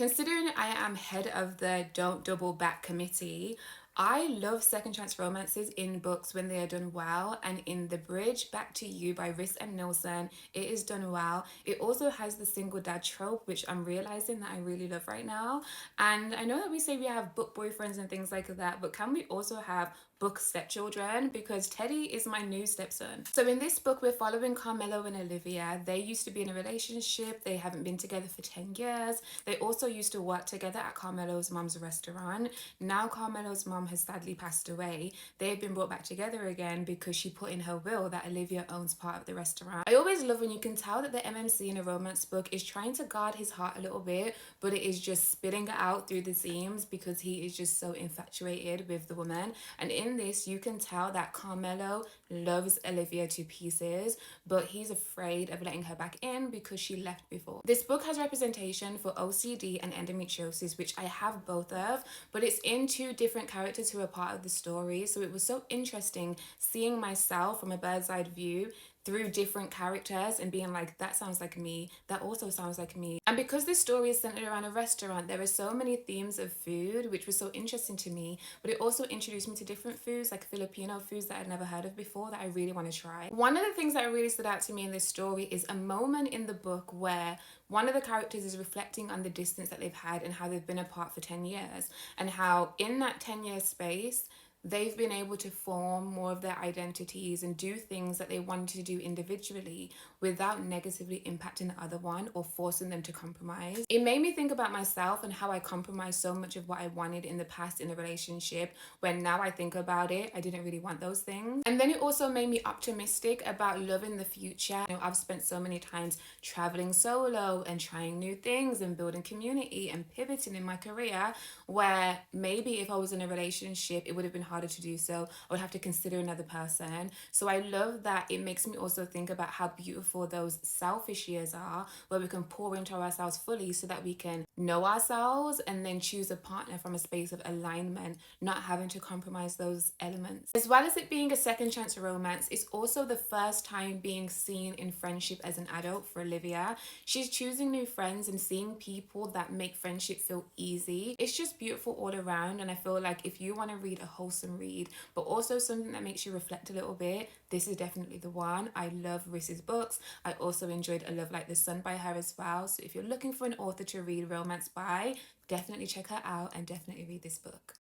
Considering I am head of the Don't Double Back committee, I love second chance romances in books when they are done well, and in The Bridge Back to You by Riss and Neilson, it is done well. It also has the single dad trope, which I'm realizing that I really love right now. And I know that we say we have book boyfriends and things like that, but can we also have book stepchildren? Because Teddy is my new stepson. So in this book, we're following Carmelo and Olivia. They used to be in a relationship. They haven't been together for 10 years. They also used to work together at Carmelo's mom's restaurant. Now Carmelo's mom has sadly passed away. They've been brought back together again because she put in her will that Olivia owns part of the restaurant. I always love when you can tell that the MMC in a romance book is trying to guard his heart a little bit, but it is just spitting it out through the seams because he is just so infatuated with the woman. And in this, you can tell that Carmelo loves Olivia to pieces, but he's afraid of letting her back in because she left before. This book has representation for OCD and endometriosis, which I have both of, but it's in two different characters who are part of the story. So it was so interesting seeing myself from a bird's eye view through different characters and being like, that sounds like me, that also sounds like me. And because this story is centered around a restaurant, there are so many themes of food, which was so interesting to me, but it also introduced me to different foods, like Filipino foods that I'd never heard of before that I really want to try. One of the things that really stood out to me in this story is a moment in the book where one of the characters is reflecting on the distance that they've had and how they've been apart for 10 years, and how in that 10-year space they've been able to form more of their identities and do things that they wanted to do individually without negatively impacting the other one or forcing them to compromise. It made me think about myself and how I compromised so much of what I wanted in the past in a relationship, when now I think about it, I didn't really want those things. And then it also made me optimistic about love in the future. I've spent so many times traveling solo and trying new things and building community and pivoting in my career, where maybe if I was in a relationship, it would have been harder to do so. I would have to consider another person. So I love that it makes me also think about how beautiful those selfish years are, where we can pour into ourselves fully so that we can know ourselves and then choose a partner from a space of alignment, not having to compromise those elements. As well as it being a second chance romance, it's also the first time being seen in friendship as an adult for Olivia. She's choosing new friends and seeing people that make friendship feel easy. It's just beautiful all around, and I feel like if you want to read a wholesome read but also something that makes you reflect a little bit, this is definitely the one. I love Riss's books. I also enjoyed A Love Like the Sun by her as well. So if you're looking for an author to read romance by, definitely check her out and definitely read this book.